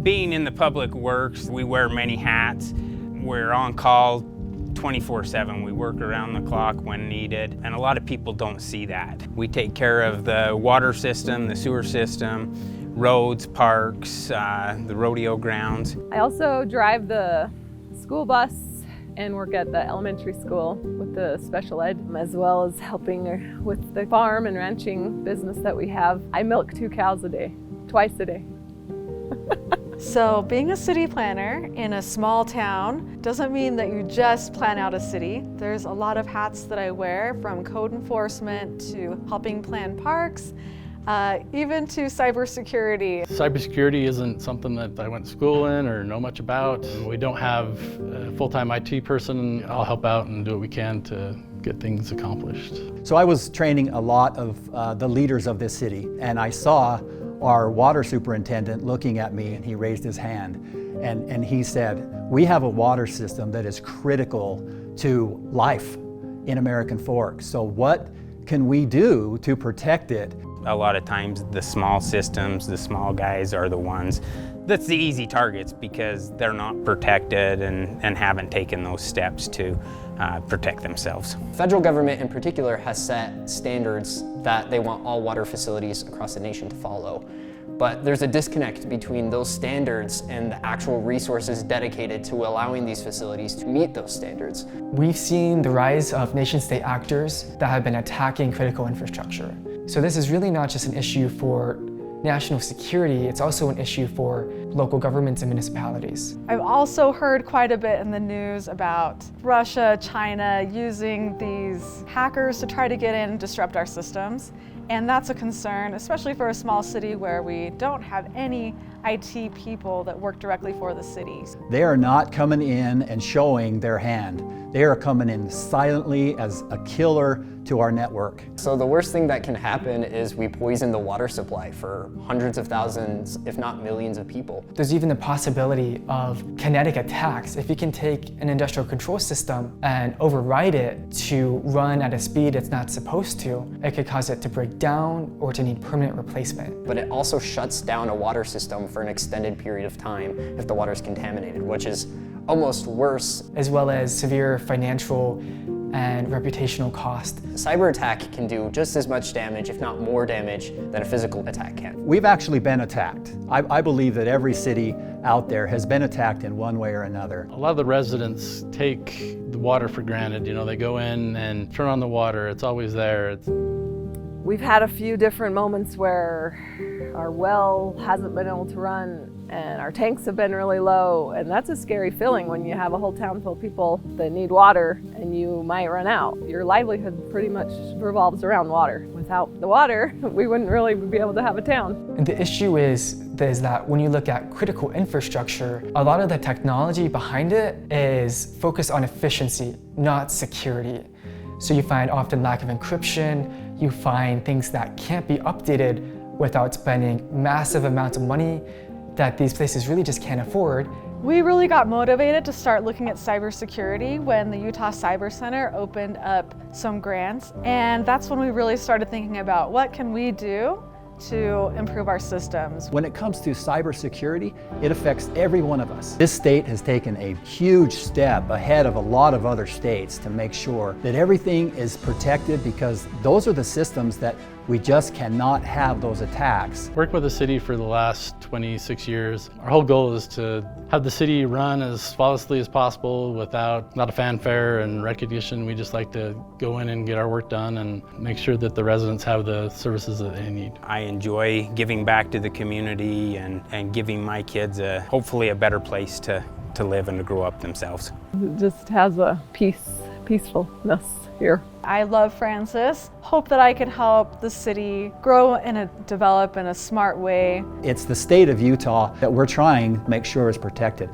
Being in the public works, we wear many hats. We're on call 24/7. We work around the clock when needed, and a lot of people don't see that. We take care of the water system, the sewer system, roads, parks, the rodeo grounds. I also drive the school bus and work at the elementary school with the special ed, as well as helping with the farm and ranching business that we have. I milk 2 cows a day, twice a day. So being a city planner in a small town doesn't mean that you just plan out a city. There's a lot of hats that I wear, from code enforcement to helping plan parks, even to cybersecurity. Cybersecurity isn't something that I went to school in or know much about. We don't have a full-time IT person. I'll help out and do what we can to get things accomplished. So I was training a lot of the leaders of this city, and I saw our water superintendent looking at me, and he raised his hand and he said, "We have a water system that is critical to life in American Forks. So what can we do to protect it?" A lot of times the small systems, the small guys are the ones that's the easy targets because they're not protected and haven't taken those steps to protect themselves. The federal government in particular has set standards that they want all water facilities across the nation to follow. But there's a disconnect between those standards and the actual resources dedicated to allowing these facilities to meet those standards. We've seen the rise of nation-state actors that have been attacking critical infrastructure. So this is really not just an issue for national security, it's also an issue for local governments and municipalities. I've also heard quite a bit in the news about Russia, China using these hackers to try to get in and disrupt our systems. And that's a concern, especially for a small city where we don't have any IT people that work directly for the city. They are not coming in and showing their hand. They are coming in silently as a killer to our network. So the worst thing that can happen is we poison the water supply for hundreds of thousands, if not millions of people. There's even the possibility of kinetic attacks. If you can take an industrial control system and override it to run at a speed it's not supposed to, it could cause it to break down or to need permanent replacement. But it also shuts down a water system for an extended period of time if the water is contaminated, which is almost worse. As well as severe financial and reputational cost. A cyber attack can do just as much damage, if not more damage, than a physical attack can. We've actually been attacked. I believe that every city out there has been attacked in one way or another. A lot of the residents take the water for granted. You know, they go in and turn on the water, it's always there. We've had a few different moments where our well hasn't been able to run and our tanks have been really low, and that's a scary feeling when you have a whole town full of people that need water and you might run out. Your livelihood pretty much revolves around water. Without the water, we wouldn't really be able to have a town. And the issue is that when you look at critical infrastructure, a lot of the technology behind it is focused on efficiency, not security. So you find often lack of encryption, you find things that can't be updated without spending massive amounts of money that these places really just can't afford. We really got motivated to start looking at cybersecurity when the Utah Cyber Center opened up some grants, and that's when we really started thinking about what can we do to improve our systems. When it comes to cybersecurity, it affects every one of us. This state has taken a huge step ahead of a lot of other states to make sure that everything is protected, because those are the systems that we just cannot have those attacks. Worked with the city for the last 26 years. Our whole goal is to have the city run as flawlessly as possible without not a fanfare and recognition. We just like to go in and get our work done and make sure that the residents have the services that they need. I enjoy giving back to the community and giving my kids hopefully a better place to live and to grow up themselves. It just has a peacefulness here. I love Francis. Hope that I can help the city grow and develop in a smart way. It's the state of Utah that we're trying to make sure is protected.